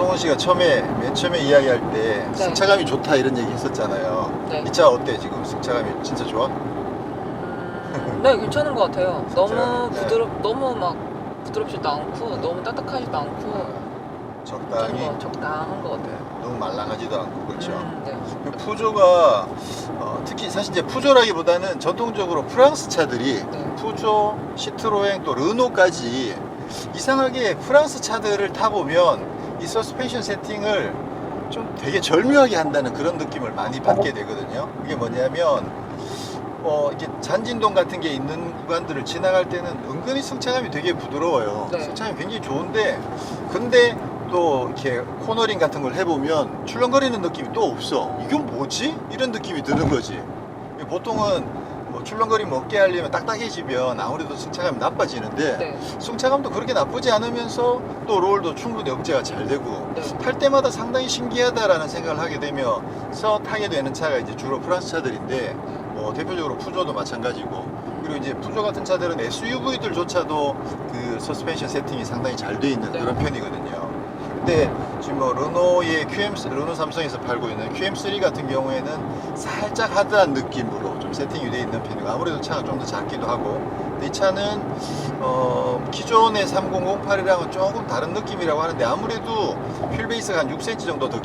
성훈 씨가 맨 처음에 이야기할 때 네. 승차감이 좋다 이런 얘기 했었잖아요. 네. 이 차 어때 지금? 승차감이 진짜 좋아? 네, 괜찮은 것 같아요. 너무 네. 너무 막 부드럽지도 않고 너무 딱딱하지도 않고 적당히 적당한 것 같아요. 너무 말랑하지도 않고 그렇죠. 네. 그 푸조가 특히 사실 이제 푸조라기보다는 전통적으로 프랑스 차들이 네. 푸조, 시트로엥 또 르노까지 이상하게 프랑스 차들을 타보면 이 서스펜션 세팅을 좀 되게 절묘하게 한다는 그런 느낌을 많이 받게 되거든요. 그게 뭐냐면 이게 잔진동 같은 게 있는 구간들을 지나갈 때는 은근히 승차감이 되게 부드러워요. 네. 승차감이 굉장히 좋은데 근데 또 이렇게 코너링 같은 걸 해보면 출렁거리는 느낌이 또 없어. 이건 뭐지? 이런 느낌이 드는 거지. 보통은 뭐 출렁거림 없게 하려면 딱딱해지면 아무래도 승차감이 나빠지는데 네. 승차감도 그렇게 나쁘지 않으면서 또 롤도 충분히 억제가 잘 되고 네. 탈 때마다 상당히 신기하다라는 생각을 하게 되면서 타게 되는 차가 이제 주로 프랑스 차들인데 뭐 대표적으로 푸조도 마찬가지고 그리고 이제 푸조 같은 차들은 SUV들조차도 그 서스펜션 세팅이 상당히 잘 돼 있는 네. 그런 편이거든요. 근데 지금 뭐 르노의 르노 삼성에서 팔고 있는 QM3 같은 경우에는 살짝 하드한 느낌으로 좀 세팅이 되어 있는 편이고 아무래도 차가 좀 더 작기도 하고 근데 이 차는 기존의 3008이랑은 조금 다른 느낌이라고 하는데 아무래도 휠베이스가 한 6cm 정도 더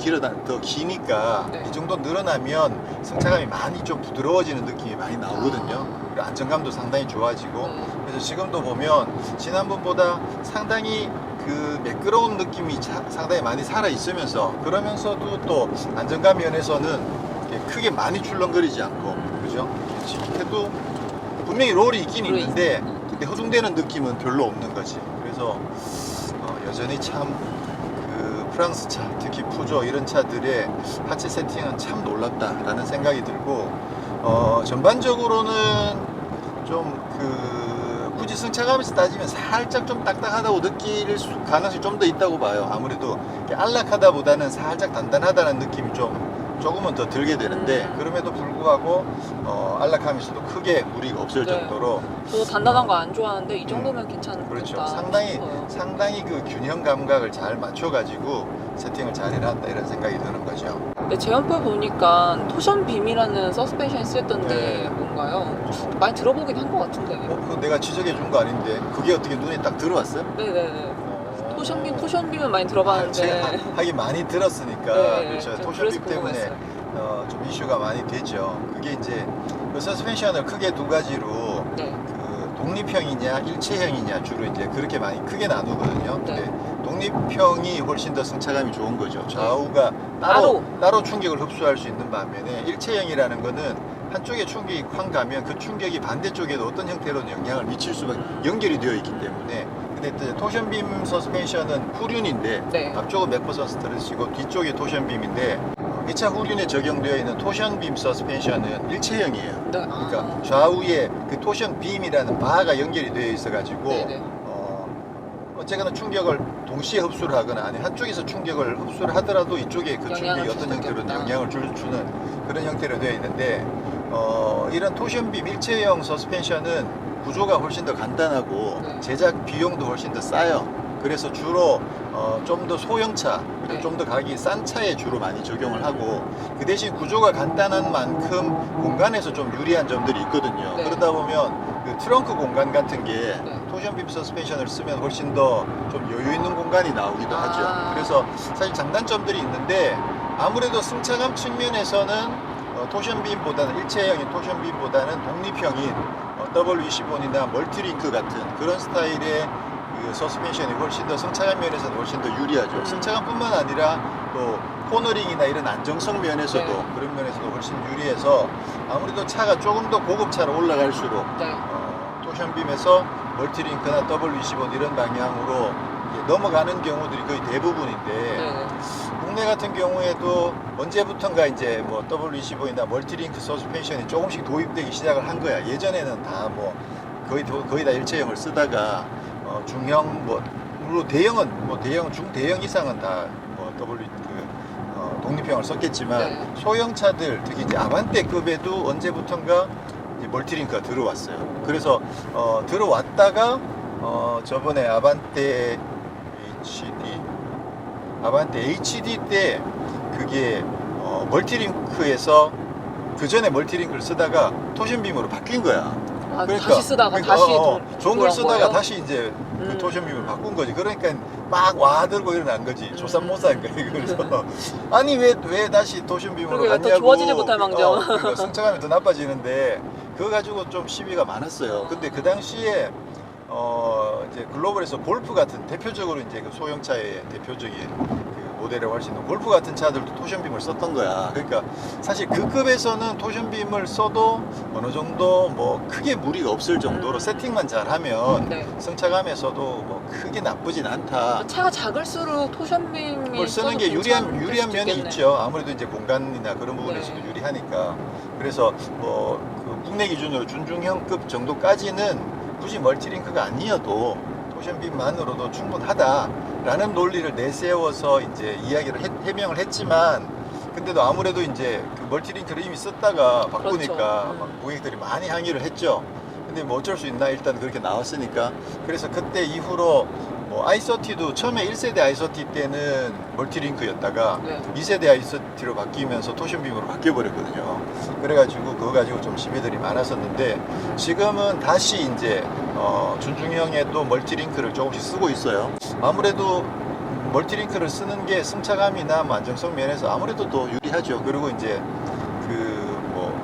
기니까 네. 이 정도 늘어나면 승차감이 많이 좀 부드러워지는 느낌이 많이 나오거든요. 그리고 안정감도 상당히 좋아지고 그래서 지금도 보면 지난번보다 상당히 그 매끄러운 느낌이 상당히 많이 살아 있으면서 그러면서도 또 안정감 면에서는 크게 많이 출렁거리지 않고 그죠? 해도 분명히 롤이 있긴 있는데 근데 허둥대는 느낌은 별로 없는 거지. 그래서 여전히 참 그 프랑스 차 특히 푸조 이런 차들의 하체 세팅은 참 놀랍다라는 생각이 들고 전반적으로는 좀 굳이 승차감에서 따지면 살짝 좀 딱딱하다고 느낄 가능성이 좀 더 있다고 봐요. 아무래도 안락하다 보다는 살짝 단단하다는 느낌이 조금은 더 들게 되는데 그럼에도 불구하고 안락하면서도 크게 무리가 없을 네. 정도로 저도 단단한 거 안 좋아하는데 이 정도면 괜찮겠다. 그렇죠. 싶어요. 상당히 그 균형 감각을 잘 맞춰가지고 세팅을 잘 해놨다 이런 생각이 드는 거죠. 근데 제한표 보니까 토션 빔이라는 서스펜션이 쓰였던데 네. 뭔가요? 많이 들어보긴 한 것 같은데. 그거 내가 지적해 준 거 아닌데 그게 어떻게 눈에 딱 들어왔어요? 네네네. 토션빔은 많이 들어봤는데. 제가 하긴 많이 들었으니까 네, 그렇죠. 좀 토션빔 그래서 때문에 궁금했어요. 좀 이슈가 많이 되죠. 그게 이제 그 서스펜션을 크게 두 가지로 네. 그 독립형이냐 일체형이냐 주로 이제 그렇게 많이 크게 나누거든요. 네. 근데 독립형이 훨씬 더 승차감이 좋은 거죠. 좌우가 따로 충격을 흡수할 수 있는 반면에 일체형이라는 거는 한쪽에 충격이 확 가면 그 충격이 반대쪽에도 어떤 형태로는 영향을 미칠 수밖에 연결이 되어 있기 때문에 근데 이제 토션빔 서스펜션은 후륜인데 네. 앞쪽은 맥퍼선 스트레스이고 뒤쪽이 토션빔인데 이 차 후륜에 적용되어 있는 토션빔 서스펜션은 일체형이에요. 네. 그러니까 좌우에 그 토션빔이라는 바가 연결이 되어 있어 가지고 네네. 어쨌거나 충격을 동시에 흡수를 하거나 아니 한쪽에서 충격을 흡수를 하더라도 이쪽에 그 충격이 어떤 형태로든 영향을 주는 그런 형태로 되어 있는데 이런 토션빔 일체형 서스펜션은 구조가 훨씬 더 간단하고 네. 제작 비용도 훨씬 더 싸요. 그래서 주로 좀 더 소형차 그리고 네. 좀 더 가격이 싼 차에 주로 많이 적용을 하고 그 대신 구조가 간단한 만큼 공간에서 좀 유리한 점들이 있거든요. 네. 그러다 보면 그 트렁크 공간 같은 게 네. 토션빔 서스펜션을 쓰면 훨씬 더 좀 여유 있는 공간이 나오기도 하죠. 그래서 사실 장단점들이 있는데 아무래도 승차감 측면에서는 토션빔보다는 일체형인 토션빔보다는 독립형인 W25이나 멀티링크 같은 그런 스타일의 그 서스펜션이 훨씬 더 승차감 면에서는 훨씬 더 유리하죠. 승차감뿐만 아니라 또 코너링이나 이런 안정성 면에서도 네. 그런 면에서도 훨씬 유리해서 아무래도 차가 조금 더 고급차로 올라갈수록 네. 토션빔에서 멀티링크나 W25 이런 방향으로 이제 넘어가는 경우들이 거의 대부분인데 네네. 국내 같은 경우에도 언제부턴가 이제 뭐 W25이나 멀티링크 서스펜션이 조금씩 도입되기 시작을 한 거야. 예전에는 다 뭐 거의 다 일체형을 쓰다가 중형 물론 대형은 중대형 이상은 다 독립형을 썼겠지만 네. 소형차들 특히 이제 아반떼급에도 언제부턴가 이제 멀티링크가 들어왔어요. 그래서 들어왔다가 저번에 아반떼 HD 아반떼 HD 때 그게 멀티링크에서 그 전에 멀티링크를 쓰다가 토션빔으로 바뀐 거야. 아, 다시 쓰다가 다시 좋은 걸 쓰다가 거예요? 다시 이제 그 토션빔을 바꾼 거지. 그러니까 막 와들고 일어난 거지. 조삼모사인 거야. 그래서 아니 왜 다시 토션빔으로 그러게요. 또 갔냐고. 좋아지지 못할 망정. 그러니까 승차감이 더 나빠지는데 그거 가지고 좀 시비가 많았어요. 근데 그 당시에 이제 글로벌에서 골프 같은 대표적으로 이제 그 소형차의 대표적인 그 모델이라고 할 수 있는 골프 같은 차들도 토션빔을 썼던 거야. 그러니까 사실 그 급에서는 토션빔을 써도 어느 정도 뭐 크게 무리가 없을 정도로 세팅만 잘하면 네. 승차감에서도 뭐 크게 나쁘진 않다. 차가 작을수록 토션빔이 그걸 쓰는 게 유리한 면이 있죠. 아무래도 이제 공간이나 그런 부분에서도 네. 유리하니까. 그래서 그 국내 기준으로 준중형급 정도까지는 굳이 멀티링크가 아니어도 토션빔만으로도 충분하다라는 논리를 내세워서 이제 이야기를 해명을 했지만, 근데도 아무래도 이제 그 멀티링크를 이미 썼다가 바꾸니까 그렇죠. 막 고객들이 많이 항의를 했죠. 근데 뭐 어쩔 수 있나, 일단 그렇게 나왔으니까. 그래서 그때 이후로 뭐 i30도 처음에 1세대 i30 때는 멀티링크였다가 네. 2세대 i30로 바뀌면서 토션빔으로 바뀌어버렸거든요. 그래가지고 그거 가지고 좀 시비들이 많았었는데, 지금은 다시 이제 준중형에 또 멀티링크를 조금씩 쓰고 있어요. 아무래도 멀티링크를 쓰는 게 승차감이나 뭐 안정성 면에서 아무래도 더 유리하죠. 그리고 이제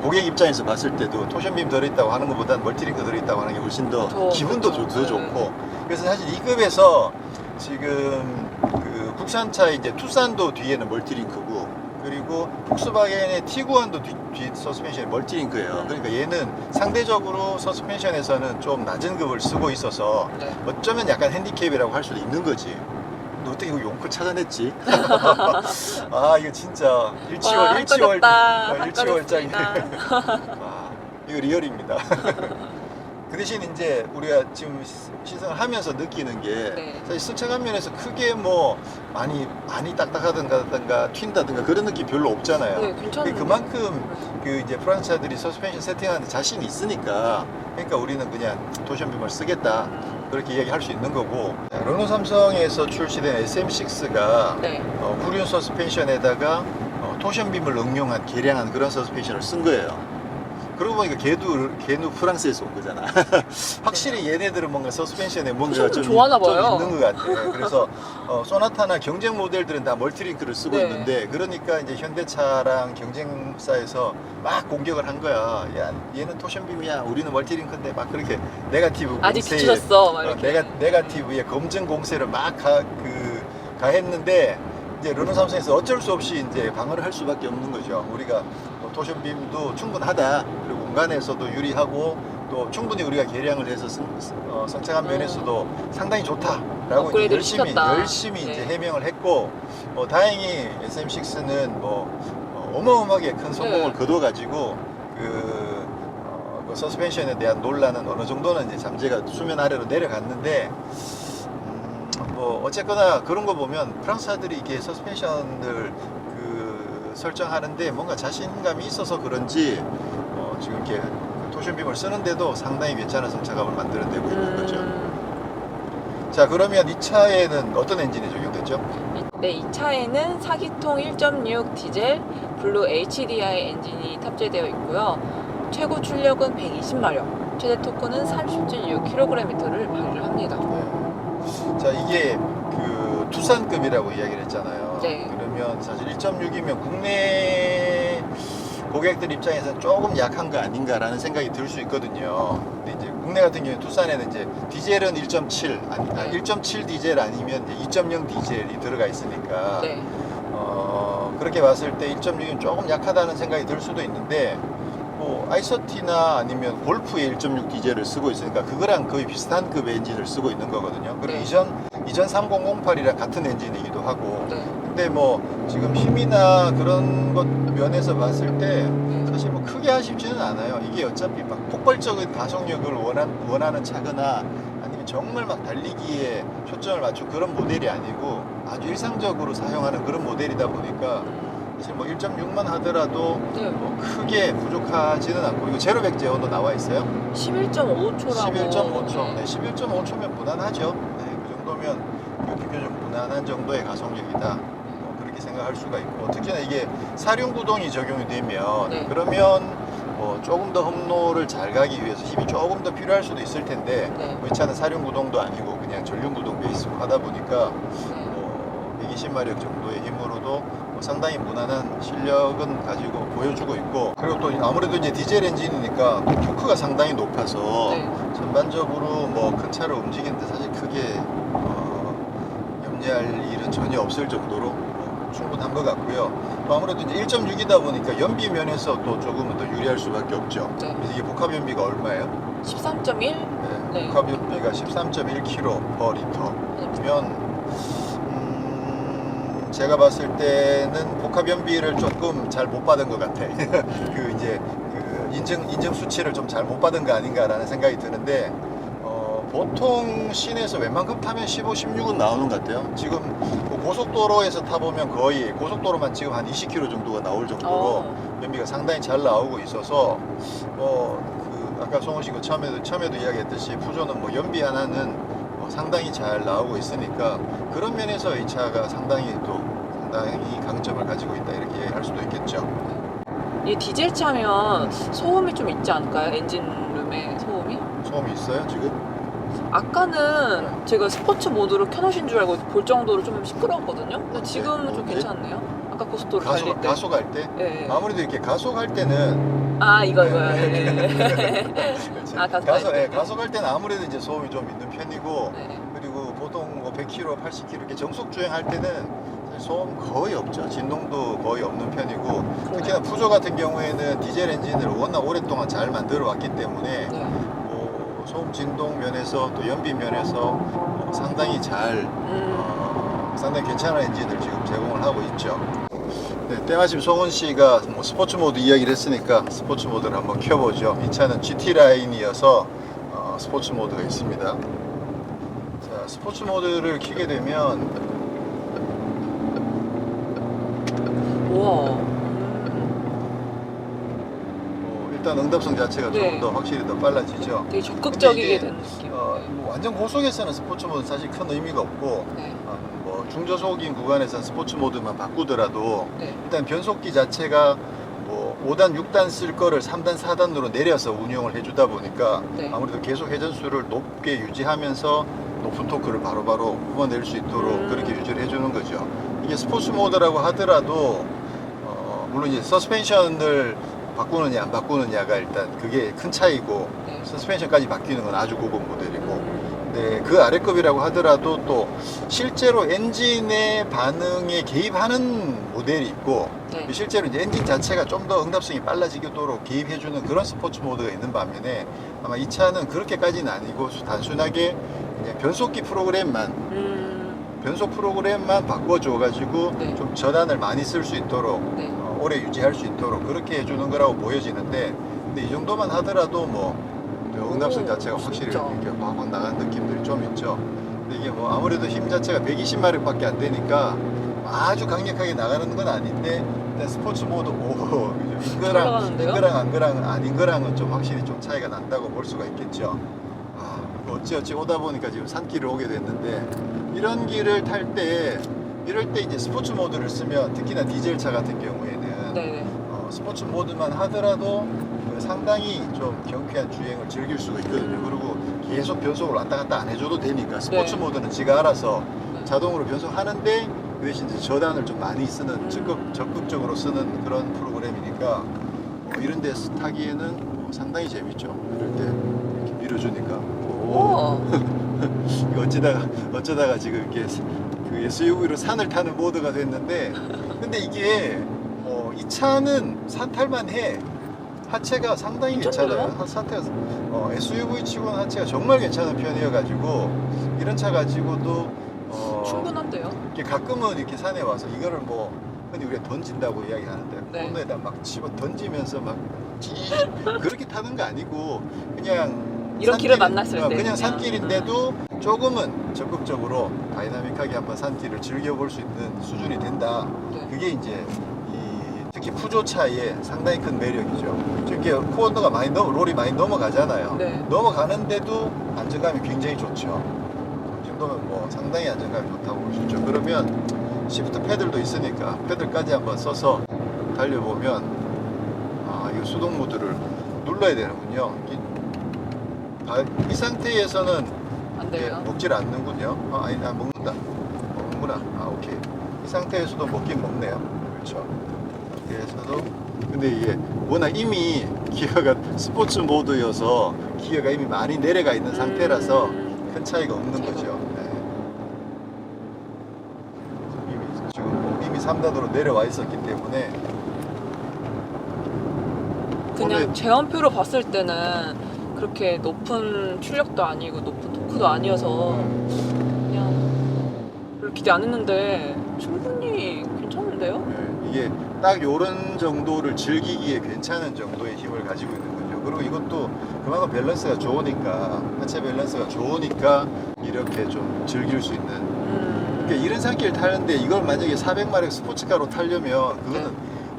고객 입장에서 봤을 때도 토션빔 들어있다고 하는 것보다는 멀티링크 들어있다고 하는 게 훨씬 더 기분도 그렇죠. 더 네. 좋고. 그래서 사실 이 급에서 지금 그 국산차 이제 투싼도 뒤에는 멀티링크고, 그리고 폭스바겐의 티구안도 뒤 서스펜션이 멀티링크예요. 그러니까 얘는 상대적으로 서스펜션에서는 좀 낮은 급을 쓰고 있어서 네. 어쩌면 약간 핸디캡이라고 할 수도 있는 거지. 너 어떻게 이거 용크 찾아냈지? 아, 이거 진짜 일치월장이. 아, 이거 리얼입니다. 그 대신 이제 우리가 지금 시승을 하면서 느끼는 게, 네. 사실 승차감 면에서 크게 뭐 많이 딱딱하든가 튄다든가 그런 느낌 별로 없잖아요. 네, 괜찮은데. 그만큼 그 이제 프랑스 차들이 서스펜션 세팅하는데 자신이 있으니까, 그러니까 우리는 그냥 토션빔을 쓰겠다, 그렇게 이야기할 수 있는 거고. 르노 삼성에서 출시된 SM6가 네. 후륜 서스펜션에다가 토션빔을 응용한 개량한 그런 서스펜션을 쓴 거예요. 그러고 보니까 걔도 프랑스에서 온 거잖아. 확실히 얘네들은 뭔가 서스펜션에 뭔가 좀 좋아하나 봐요. 있는 것 같아. 그래서 소나타나 경쟁 모델들은 다 멀티링크를 쓰고 네. 있는데, 그러니까 이제 현대차랑 경쟁사에서 막 공격을 한 거야. 야, 얘는 토션빔이야, 우리는 멀티링크인데, 막 그렇게 네거티브 아직 공세에, 뒤쳐졌어. 막 이렇게. 네거티브에 검증 공세를 막 가했는데, 이제 르노 삼성에서 어쩔 수 없이 이제 방어를 할 수밖에 없는 거죠. 우리가 토션빔도 충분하다, 그리고 공간에서도 유리하고, 또 충분히 우리가 개량을 해서 성차감 면에서도 상당히 좋다라고 이제 업그레이드를 시켰다. 열심히 이제 네. 해명을 했고, 다행히 SM6는 어마어마하게 큰 성공을 네. 거둬가지고 그 서스펜션에 대한 논란은 어느 정도는 이제 잠재가 수면 아래로 내려갔는데, 뭐 어쨌거나 그런 거 보면 프랑스아들이 이게 서스펜션을 설정하는데 뭔가 자신감이 있어서 그런지 지금 이렇게 토션빔을 쓰는데도 상당히 괜찮은 승차감을 만들어내고 있는 거죠. 자, 그러면 이 차에는 어떤 엔진이 적용됐죠? 네, 이 차에는 4기통 1.6 디젤 블루 HDI 엔진이 탑재되어 있고요. 최고 출력은 120마력, 최대 토크는 30.6kgm를 발휘합니다. 자, 이게 그 투싼급이라고 이야기를 했잖아요. 네. 그러면 사실 1.6이면 국내 고객들 입장에서는 조금 약한 거 아닌가라는 생각이 들 수 있거든요. 근데 이제 국내 같은 경우에 투싼에는 이제 디젤은 1.7, 1.7 디젤 아니면 이제 2.0 디젤이 들어가 있으니까, 네. 그렇게 봤을 때 1.6은 조금 약하다는 생각이 들 수도 있는데, 뭐 i30나 아니면 골프의 1.6 디젤을 쓰고 있으니까 그거랑 거의 비슷한 급 엔진을 쓰고 있는 거거든요. 그리고 네. 이전 3008이랑 같은 엔진이기도 하고. 네. 근데 뭐 지금 힘이나 그런 것 면에서 봤을 때 네. 사실 뭐 크게 아쉽지는 않아요. 이게 어차피 막 폭발적인 가속력을 원하는 차거나 아니면 정말 막 달리기에 초점을 맞춘 그런 모델이 아니고 아주 일상적으로 사용하는 그런 모델이다 보니까 사실 뭐 1.6만 하더라도 네. 뭐 크게 부족하지는 않고, 이거 제로백 제어도 나와 있어요. 11.5초라고. 11.5초. 네, 11.5초면 무난하죠. 네, 그 정도면 비교적 무난한 정도의 가속력이다. 그렇게 생각할 수가 있고, 특히나 이게 사륜구동이 적용이 되면 네. 그러면 조금 더 험로를 잘 가기 위해서 힘이 조금 더 필요할 수도 있을 텐데 네. 이 차는 사륜구동도 아니고 그냥 전륜구동 베이스로 하다 보니까 네. 120마력 정도의 힘으로도 상당히 무난한 실력은 가지고 보여주고 있고, 그리고 또 아무래도 이제 디젤 엔진이니까 토크가 상당히 높아서 네. 전반적으로 뭐 큰 차를 움직이는데 사실 크게 염려할 일은 전혀 없을 정도로 충분한 것 같고요. 또 아무래도 이제 1.6이다 보니까 연비 면에서 또 조금은 더 유리할 수밖에 없죠. 네. 이게 복합 연비가 얼마예요? 13.1? 네, 네. 복합 연비가 13.1km/L면 제가 봤을 때는 복합 연비를 조금 잘 못 받은 것 같아. 그 이제 그 인증 수치를 좀 잘 못 받은 거 아닌가라는 생각이 드는데, 보통 시내에서 웬만큼 타면 15, 16은 나오는 것 같아요. 지금 뭐 고속도로에서 타보면 거의 고속도로만 지금 한 20km 정도가 나올 정도로 연비가 상당히 잘 나오고 있어서 그 아까 송원 씨가 처음에도 이야기했듯이 푸조는 뭐 연비 하나는 상당히 잘 나오고 있으니까 그런 면에서 이 차가 상당히 강점을 가지고 있다 이렇게 얘기할 수도 있겠죠. 이 디젤 차면 소음이 좀 있지 않을까요? 엔진룸에 소음이? 소음이 있어요 지금? 아까는 제가 스포츠 모드로 켜놓으신 줄 알고 볼 정도로 좀 시끄러웠거든요. 근데 지금은 좀 언제? 괜찮네요. 아까 고속도로 달릴 때. 가속할 때? 네. 아무래도 이렇게 가속할 때는 이거요. 그렇지. 가속할 때. 가속할 때는 아무래도 이제 소음이 좀 있는 편이고, 네. 그리고 보통 뭐 100km, 80km 이렇게 정속 주행할 때는 사실 소음 거의 없죠. 진동도 거의 없는 편이고, 특히나 푸조 같은 경우에는 디젤 엔진을 워낙 오랫동안 잘 만들어 왔기 때문에 네. 소음 진동 면에서 또 연비 면에서 상당히 상당히 괜찮은 엔진을 지금 제공을 하고 있죠. 네, 때마침 송은 씨가 뭐 스포츠 모드 이야기를 했으니까 스포츠 모드를 한번 켜보죠. 이 차는 GT 라인이어서 스포츠 모드가 있습니다. 자, 스포츠 모드를 켜게 되면 우와. 일단 응답성 자체가 네. 조금 더 확실히 더 빨라지죠. 되게 적극적이게 이게, 되는 느낌. 뭐 완전 고속에서는 스포츠 모드 사실 큰 의미가 없고, 네. 뭐 중저속인 구간에서는 스포츠 모드만 바꾸더라도 네. 일단 변속기 자체가 뭐 5단, 6단 쓸 거를 3단, 4단으로 내려서 운용을 해주다 보니까 네. 아무래도 계속 회전수를 높게 유지하면서 높은 토크를 바로바로 뽑아낼 수 있도록 그렇게 유지를 해주는 거죠. 이게 스포츠 모드라고 하더라도 물론 이제 서스펜션을 바꾸느냐 안 바꾸느냐가 일단 그게 큰 차이고, 네. 서스펜션까지 바뀌는 건 아주 고급 모델이고, 네, 그 아래급이라고 하더라도 또 실제로 엔진의 반응에 개입하는 모델이 있고, 네. 실제로 이제 엔진 자체가 좀 더 응답성이 빨라지도록 개입해주는 그런 스포츠 모드가 있는 반면에 아마 이 차는 그렇게까지는 아니고 단순하게 그냥 변속 프로그램만 바꿔줘가지고 네. 좀 전환을 많이 쓸 수 있도록 네. 오래 유지할 수 있도록 그렇게 해주는 거라고 보여지는데, 근데 이 정도만 하더라도 뭐 응답성 자체가 확실히 진짜. 이렇게 확 나가는 느낌들이 좀 있죠. 근데 이게 뭐 아무래도 힘 자체가 120마력밖에 안 되니까 아주 강력하게 나가는 건 아닌데, 일단 스포츠 모드 올라가는데요? 아닌 거랑은 좀 확실히 좀 차이가 난다고 볼 수가 있겠죠. 어찌어찌 오다 보니까 지금 산길을 오게 됐는데, 이런 길을 탈 때 이럴 때 이제 스포츠 모드를 쓰면 특히나 디젤 차 같은 경우에는 네네. 스포츠 모드만 하더라도 상당히 좀 경쾌한 주행을 즐길 수가 있거든요. 그리고 계속 변속을 왔다 갔다 안 해줘도 되니까 스포츠 네. 모드는 지가 알아서 네. 자동으로 변속하는데 그 대신 이제 저단을 좀 많이 쓰는 적극적으로 쓰는 그런 프로그램이니까 이런 데서 타기에는 상당히 재밌죠. 이럴 때 이렇게 밀어주니까 이거 어쩌다가 지금 이렇게 그 SUV로 산을 타는 모드가 됐는데, 근데 이게 이 차는 산 탈만 해. 하체가 상당히 괜찮아요. SUV 치고는 하체가 정말 괜찮은 편이어가지고 이런 차 가지고도 충분한데요? 이렇게 가끔은 이렇게 산에 와서 이거를 뭐 흔히 우리가 던진다고 이야기하는데 네. 코너에다 막 집어 던지면서 막 그렇게 타는 거 아니고 그냥 이런 길을 만났을 때 그냥 산길인데도 조금은 적극적으로 다이나믹하게 한번 산길을 즐겨볼 수 있는 수준이 된다. 네. 그게 이제 특히 푸조차의 상당히 큰 매력이죠. 이게 코너가 롤이 많이 넘어가잖아요. 네. 넘어가는데도 안정감이 굉장히 좋죠. 정도면 뭐 상당히 안정감이 좋다고 볼 수 있죠. 그러면 시프트 패들도 있으니까 패들까지 한번 써서 달려보면 이 수동 모드를 눌러야 되는군요. 이 상태에서는 안 돼요. 먹질 않는군요. 아니다, 먹는다. 먹는구나. 오케이. 이 상태에서도 먹긴 먹네요. 그렇죠. 상태에서도. 근데 이게 워낙 이미 기어가 스포츠 모드여서 기어가 이미 많이 내려가 있는 상태라서 큰 차이가 없는 거죠. 네. 이미 3단으로 내려와 있었기 때문에 그냥 오늘- 제원표로 봤을 때는 그렇게 높은 출력도 아니고 높은 토크도 아니어서 그냥 별로 기대 안 했는데 충분히 괜찮은데요? 네, 이게 딱 요런 정도를 즐기기에 괜찮은 정도의 힘을 가지고 있는 거죠. 그리고 이것도 그만큼 밸런스가 좋으니까, 하체 밸런스가 좋으니까 이렇게 좀 즐길 수 있는. 그러니까 이런 산길 타는데 이걸 만약에 400마력 스포츠카로 타려면 그거는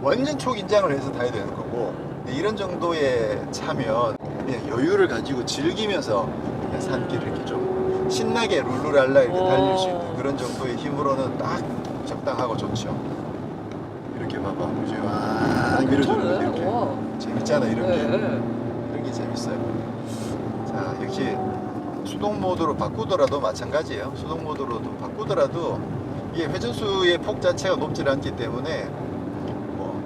완전 초긴장을 해서 타야 되는 거고, 근데 이런 정도의 차면 그냥 여유를 가지고 즐기면서 그냥 산길을 이렇게 좀 신나게 룰루랄라 이렇게 달릴 수 있는 그런 정도의 힘으로는 딱 적당하고 좋죠. 이렇게 봐봐. 그죠? 와, 밀어주는 거 이렇게. 와. 재밌잖아, 이런 게. 네. 이런 게 재밌어요. 자, 역시 수동 모드로 바꾸더라도 마찬가지예요. 수동 모드로 바꾸더라도 이게 회전수의 폭 자체가 높지 않기 때문에 뭐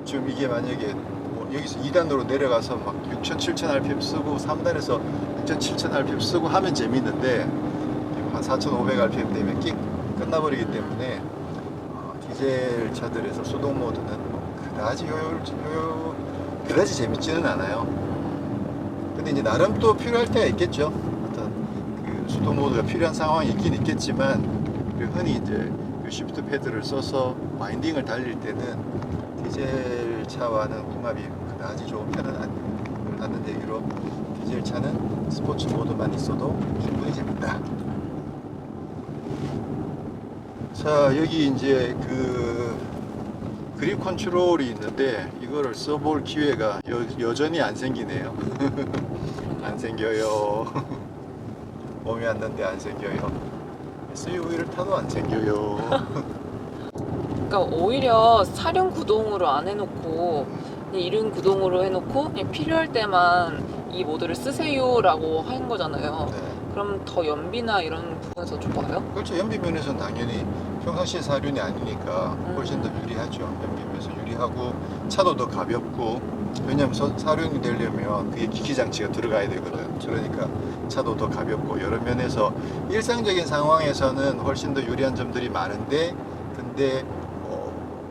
지금 이게 만약에 뭐 여기서 2단으로 내려가서 막 6,000, 7,000 rpm 쓰고 3단에서 6,700 rpm 쓰고 하면 재밌는데 한 4,500 rpm 되면 끽 끝나버리기 때문에 디젤 차들에서 수동 모드는 그다지 재밌지는 않아요. 근데 이제 나름 또 필요할 때가 있겠죠. 어떤 그 수동 모드가 필요한 상황이 있긴 있겠지만 흔히 이제 그 시프트 패드를 써서 와인딩을 달릴 때는 디젤 차와는 궁합이 그다지 좋은 편은 아니라는 얘기로 디젤 차는 스포츠 모드만 있어도 충분히 재밌다. 자, 여기 이제 그 그립 컨트롤이 있는데 이거를 써볼 기회가 여전히 안 생기네요. 안 생겨요. 몸이 왔는데 안 생겨요. SUV를 타도 안 생겨요. 그러니까 오히려 사륜 구동으로 안 해놓고 그냥 이륜 구동으로 해놓고 그냥 필요할 때만 이 모드를 쓰세요라고 한 거잖아요. 네. 그럼 더 연비나 이런 부분에서 좋아요? 그렇죠. 연비 면에서는 당연히 평상시에 사륜이 아니니까 훨씬 더 유리하죠. 연비 면에서 유리하고 차도 더 가볍고, 왜냐면 사륜이 되려면 그게 기기 장치가 들어가야 되거든. 그러니까 차도 더 가볍고 여러 면에서 일상적인 상황에서는 훨씬 더 유리한 점들이 많은데, 근데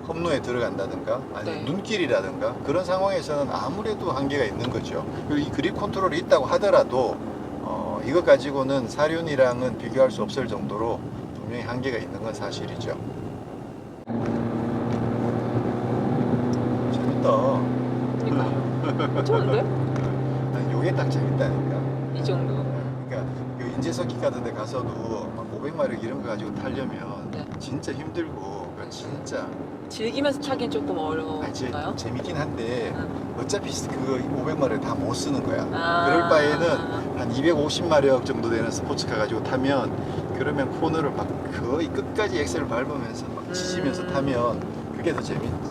험로에 들어간다든가 아니면 네. 눈길이라든가 그런 상황에서는 아무래도 한계가 있는 거죠. 그리고 이 그립 컨트롤이 있다고 하더라도 이것 가지고는 사륜이랑은 비교할 수 없을 정도로 분명히 한계가 있는 건 사실이죠. 재밌다. 그러니까 괜찮은데? 아니, 요게 딱 재밌다니까. 이 정도. 그러니까 요 인제서킷 같은 데 가서도 막 500마력 이런 거 가지고 타려면 네. 진짜 힘들고 진짜 즐기면서 타긴 조금 아니, 어려운가요? 재밌긴 한데 응. 어차피 그거 500마력 다 못 쓰는 거야. 아. 그럴 바에는 한 250마력 정도 되는 스포츠카 가지고 타면, 그러면 코너를 막 거의 끝까지 엑셀을 밟으면서 막 지지면서 타면 그게 더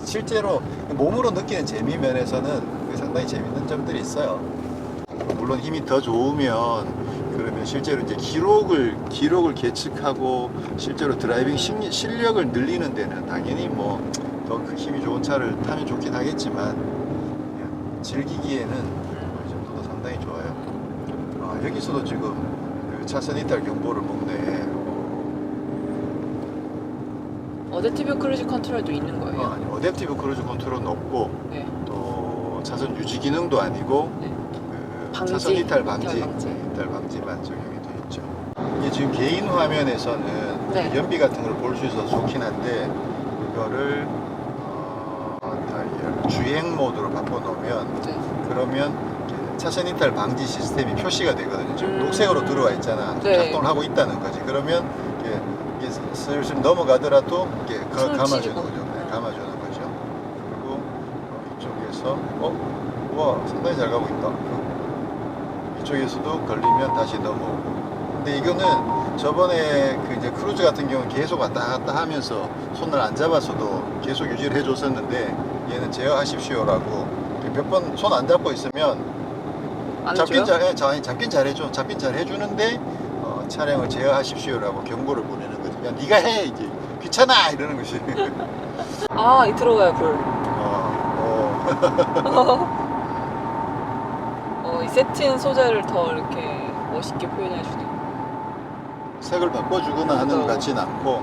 실제로 몸으로 느끼는 재미 면에서는 상당히 재밌는 점들이 있어요. 물론 힘이 더 좋으면 그러면 실제로 이제 기록을 계측하고 실제로 드라이빙 실력을 늘리는 데는 당연히 뭐 더 힘이 좋은 차를 타면 좋긴 하겠지만 그냥 즐기기에는 이 정도도 상당히 좋아요. 여기서도 지금 그 차선 이탈 경보를 먹네. 어댑티브 크루즈 컨트롤도 있는 거예요? 아니, 어댑티브 크루즈 컨트롤은 없고 네. 또 차선 유지 기능도 아니고 네. 그 방지, 차선 이탈 방지, 이탈 방지. 이탈 방지만 적용이 되어 있죠. 이게 지금 개인 화면에서는 네. 연비 같은 걸 볼 수 있어서 좋긴 한데 이거를 다이얼 주행 모드로 바꿔놓으면 네. 그러면 차선 이탈 방지 시스템이 표시가 되거든요. 지금 녹색으로 들어와 있잖아. 네. 작동을 하고 있다는 거지. 그러면 이게 슬슬 넘어가더라도 이게 감아주는 거죠. 네, 감아주는 거죠. 그리고 이쪽에서 우와, 상당히 잘 가고 있다. 이쪽에서도 걸리면 다시 넘어오고. 근데 이거는 저번에 그 이제 크루즈 같은 경우는 계속 왔다 갔다 하면서 손을 안 잡아서도 계속 유지를 해줬었는데 얘는 제어하십시오라고 몇 번 손 안 잡고 있으면 안 잡긴 줘요? 잡긴 잘해줘. 잡긴 잘해주는데 차량을 제어하십시오라고 경고를 보내는 거지. 야 네가 해 이제 귀찮아 이러는 것이. 아, 이 들어가요 불. 이 세틴 소재를 더 이렇게 멋있게 표현해주네요. 색을 바꿔주거나 하는 것 맞아. 같진 않고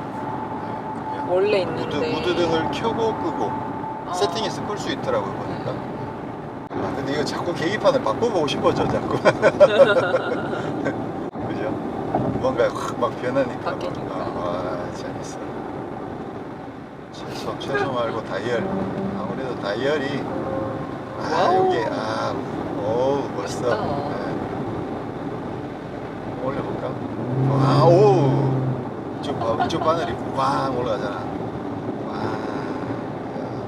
그냥 원래 있는데. 무드 등을 켜고 끄고 아. 세팅해서 끌 수 있더라고요 보니까. 근데 이거 자꾸 계기판을 바꿔보고 싶어져 자꾸. 그죠? 뭔가 확 막 변하니까. 바뀌니까. 재밌어. 최소 말고 다이얼. 아무래도 다이얼이 와우. 여기 오 벌써. 멋있다. 올려볼까? 이쪽 바늘이 꽝 올라가잖아. 와, 야,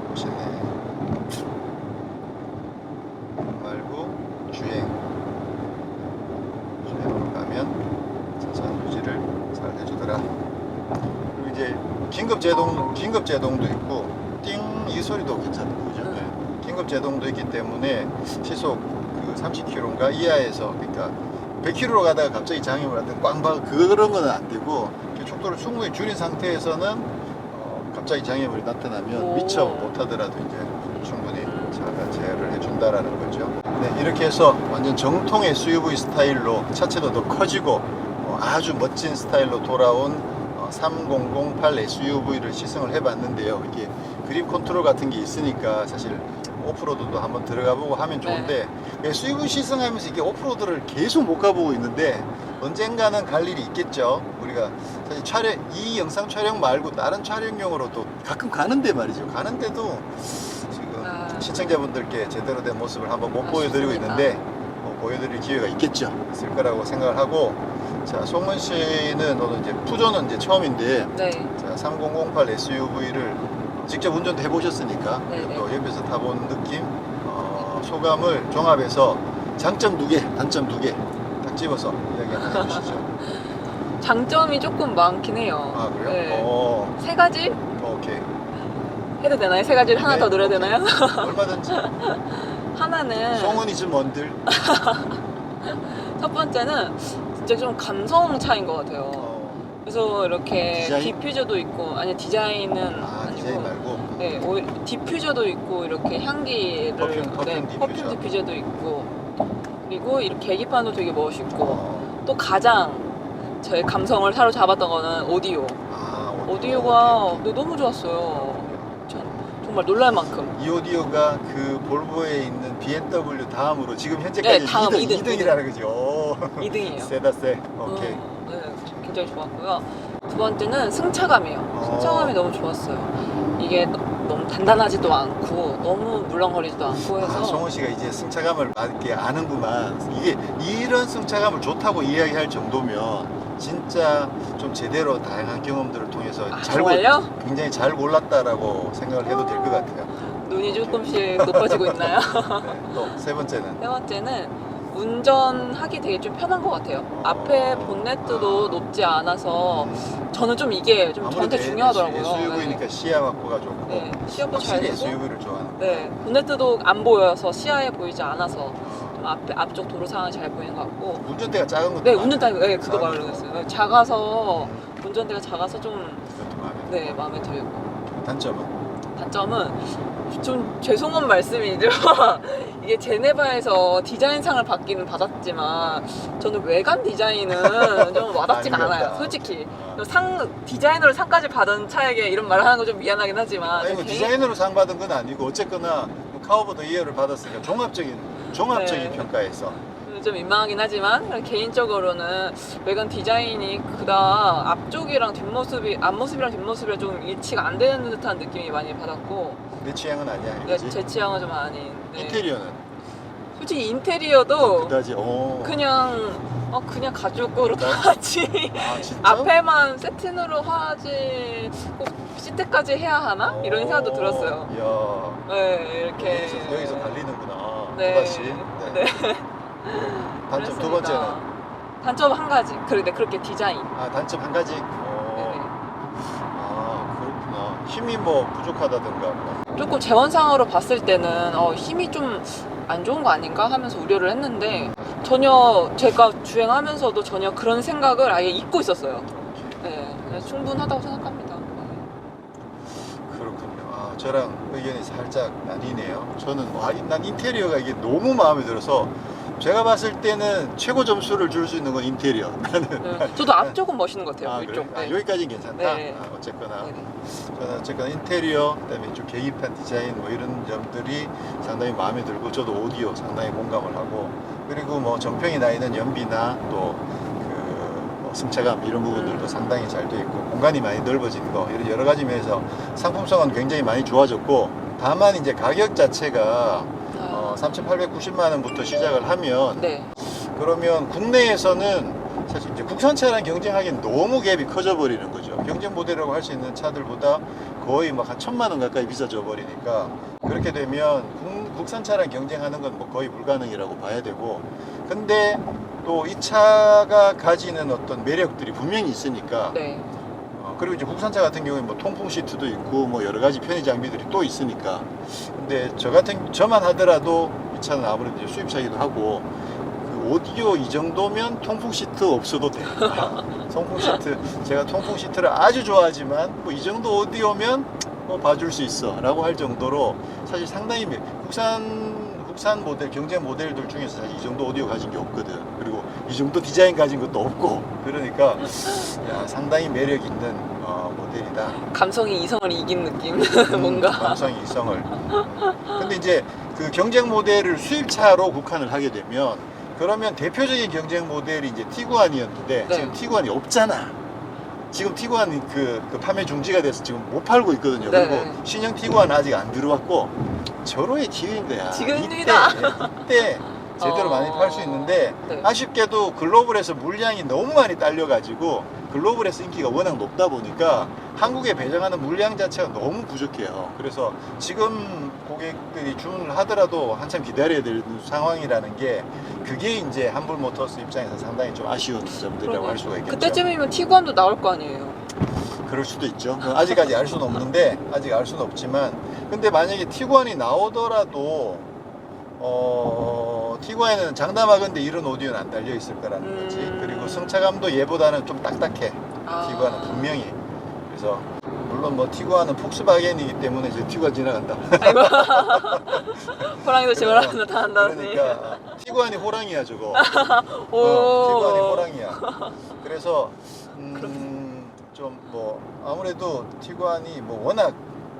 멋있네. 말고 주행으로 가면 천천히 유지를 잘 해주더라. 그리고 이제 긴급 제동도 있고 띵 이 소리도 괜찮고 그죠? 네. 긴급 제동도 있기 때문에 시속 그 30km인가 이하에서 그러니까 100km로 가다가 갑자기 장애물 한테 꽝 박 그런 거는 안 되고 속도를 충분히 줄인 상태에서는 갑자기 장애물이 나타나면 미처 못하더라도 이제 충분히 차가 제어를 해준다라는 거죠. 네, 이렇게 해서 완전 정통 SUV 스타일로 차체도 더 커지고 아주 멋진 스타일로 돌아온 3008 SUV를 시승을 해봤는데요. 이게 그립 컨트롤 같은 게 있으니까 사실 오프로드도 한번 들어가 보고 하면 좋은데 SUV 시승하면서 이게 오프로드를 계속 못 가보고 있는데 언젠가는 갈 일이 있겠죠. 우리가 사실 이 영상 촬영 말고 다른 촬영용으로 또 가끔 가는데 말이죠. 가는데도 지금 시청자분들께 제대로 된 모습을 한번 못 보여드리고 있는데 보여드릴 기회가 있겠죠. 있을 거라고 생각을 하고 자, 송은 씨는 오늘 이제 푸조는 이제 처음인데 네. 자, 3008 SUV를 직접 운전도 해보셨으니까 네네. 또 옆에서 타본 느낌, 소감을 종합해서 장점 2개, 단점 2개 딱 집어서 이야기 한번 해주시죠. 장점이 조금 많긴 해요. 아 그래요? 네. 세 가지 오케이. 해도 되나요? 세 가지를 하나 네, 더 늘어야 오케이. 되나요? 얼마든지. 하나는 송은이즈 뭔들? 첫 번째는 진짜 좀 감성 차인 것 같아요. 그래서 이렇게 디자인? 디퓨저도 있고 아니 디자인은 아니고 디자인 말고. 네, 디퓨저도 있고 이렇게 향기를 퍼퓸 디퓨저도 있고 그리고 이렇게 계기판도 되게 멋있고 또 가장 저의 감성을 사로잡았던 거는 오디오. 오디오가 너무 좋았어요. 전 정말 놀랄 만큼. 이 오디오가 그 볼보에 있는 BMW 다음으로 지금 현재까지 네, 다음 2등이라는 거지. 2등이에요. 세다 세. 오케이. 네, 굉장히 좋았고요. 두 번째는 승차감이에요. 승차감이 너무 좋았어요. 이게 너무 단단하지도 않고 너무 물렁거리지도 않고 해서 송은 씨가 이제 승차감을 이렇게 아는구만. 이게 이런 승차감을 좋다고 이야기할 정도면 진짜 좀 제대로 다양한 경험들을 통해서 정말요? 굉장히 잘 골랐다라고 생각을 해도 될 것 같아요. 눈이 조금씩 높아지고 있나요? 네, 또 세 번째는? 세 번째는 운전하기 되게 좀 편한 것 같아요. 앞에 본네트도 높지 않아서 저는 좀 이게 좀 저한테 중요하더라고요. SUV니까 네. 시야 확보가 좋고 네, 시야 확보 잘 되고 SUV를 좋아하는 네, 본네트도 안 보여서 시야에 보이지 않아서 좀 앞쪽 도로 상황이 잘 보이는 것 같고 운전대가 작은 것도 네, 많아요. 운전대가 그거 말하려고 했어요. 작아서 운전대가 작아서 좀 마음에 들고 단점은 좀 죄송한 말씀이죠. 이게 제네바에서 디자인상을 받기는 받았지만 저는 외관 디자인은 좀 와닿지가 않아요. 솔직히 디자이너로 상까지 받은 차에게 이런 말을 하는 건 좀 미안하긴 하지만 아니, 디자이너로 상 받은 건 아니고 어쨌거나 카우 오브 더 이어를 받았으니까 종합적인 네. 평가에서 좀 민망하긴 하지만 개인적으로는 외관 디자인이 그다음 앞쪽이랑 앞모습이랑 뒷모습이랑 좀 일치가 안 되는 듯한 느낌이 많이 받았고 내 취향은 아니야 네, 이거지? 제 취향은 좀 아닌. 네. 인테리어는? 솔직히 인테리어도 그다지 그냥 가죽으로 다 하지. 진짜? 앞에만 세틴으로 하지 꼭 시트까지 해야 하나? 이런 생각도 들었어요. 이야. 네, 이렇게 여기서 갈리는구나. 네. 또다시. 네. 단점 두 번째는? 단점 한 가지. 그런데 그렇게 디자인. 아, 단점 한 가지. 네네. 아, 그렇구나. 힘이 뭐 부족하다든가. 뭐. 조금 재원상으로 봤을 때는 힘이 좀 안 좋은 거 아닌가 하면서 우려를 했는데 전혀 제가 주행하면서도 전혀 그런 생각을 아예 잊고 있었어요. 네, 충분하다고 생각합니다. 그렇군요. 아, 저랑 의견이 살짝 나뉘네요. 저는 난 인테리어가 이게 너무 마음에 들어서 제가 봤을 때는 최고 점수를 줄 수 있는 건 인테리어. 나는. 저도 앞쪽은 멋있는 것 같아요. 아, 이쪽. 그래? 네. 여기까지는 괜찮다. 네. 아, 어쨌거나 네네. 저는 어쨌거나 인테리어, 그다음에 좀 계기판 디자인 뭐 이런 점들이 상당히 마음에 들고 저도 오디오 상당히 공감을 하고 그리고 뭐 정평이 나 있는 연비나 또 뭐 승차감 이런 부분들도 상당히 잘 돼 있고 공간이 많이 넓어진 거 이런 여러 가지 면에서 상품성은 굉장히 많이 좋아졌고 다만 이제 가격 자체가 3,890만 원부터 시작을 하면 네. 그러면 국내에서는 사실 이제 국산차랑 경쟁하기엔 너무 갭이 커져 버리는 거죠. 경쟁 모델이라고 할 수 있는 차들보다 거의 막 한 1,000만 원 가까이 비싸져 버리니까 그렇게 되면 국산차랑 경쟁하는 건 뭐 거의 불가능이라고 봐야 되고 근데 또 이 차가 가지는 어떤 매력들이 분명히 있으니까 네. 그리고 이제 국산차 같은 경우에 뭐 통풍 시트도 있고 뭐 여러 가지 편의 장비들이 또 있으니까 근데 저만 하더라도 이 차는 아무래도 이제 수입차이기도 하고 그 오디오 이 정도면 통풍 시트 없어도 됩니다. 통풍 시트 제가 통풍 시트를 아주 좋아하지만 뭐 이 정도 오디오면 뭐 봐줄 수 있어 라고 할 정도로 사실 상당히 국산 모델 경쟁 모델들 중에서 사실 이 정도 오디오 가진 게 없거든. 그리고 이 정도 디자인 가진 것도 없고 그러니까 야, 상당히 매력 있는 모델이다. 감성이 이성을 이긴 느낌. 뭔가. 감성이 이성을. 근데 이제 그 경쟁 모델을 수입차로 국한을 하게 되면 그러면 대표적인 경쟁 모델이 이제 티구안이었는데 네. 지금 티구안이 없잖아. 지금 티구안이 그 판매 중지가 돼서 지금 못 팔고 있거든요. 네. 그리고 신형 티구안은 아직 안 들어왔고 절호의 기회인 거야. 지금입니다. 이때 제대로 많이 팔 수 있는데 네. 아쉽게도 글로벌에서 물량이 너무 많이 딸려가지고 글로벌에서 인기가 워낙 높다 보니까 한국에 배정하는 물량 자체가 너무 부족해요. 그래서 지금 고객들이 주문을 하더라도 한참 기다려야 되는 상황이라는 게 그게 이제 한불모터스 입장에서 상당히 좀 아쉬운 점들이라고 할 수가 있겠죠. 그때쯤이면 티구안도 나올 거 아니에요. 그럴 수도 있죠. 아직까지 알 수는 없는데 아직 알 수는 없지만 근데 만약에 티구안이 나오더라도 티구안에는 장담하건대 이런 오디오는 안 달려 있을 거라는 거지. 그리고 승차감도 얘보다는 좀 딱딱해. 티구안은 분명히. 그래서 물론 뭐 티구안은 폭스바겐이기 때문에 이제 티구안 지나간다. 아이고. 호랑이도 지나가서 나타난다니. 그러니까 티구안이 호랑이야 저거. 오. 티구안이 호랑이야. 그래서 좀 뭐 아무래도 티구안이 뭐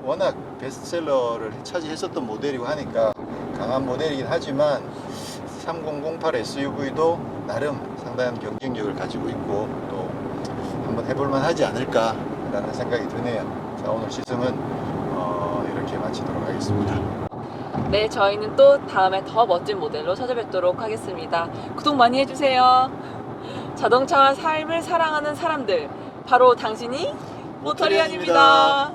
워낙 베스트셀러를 차지했었던 모델이고 하니까 강한 모델이긴 하지만 3008 SUV도 나름 상당한 경쟁력을 가지고 있고 또 한번 해볼만 하지 않을까 라는 생각이 드네요. 자, 오늘 시승은 이렇게 마치도록 하겠습니다. 네, 저희는 또 다음에 더 멋진 모델로 찾아뵙도록 하겠습니다. 구독 많이 해주세요. 자동차와 삶을 사랑하는 사람들, 바로 당신이 모터리안입니다.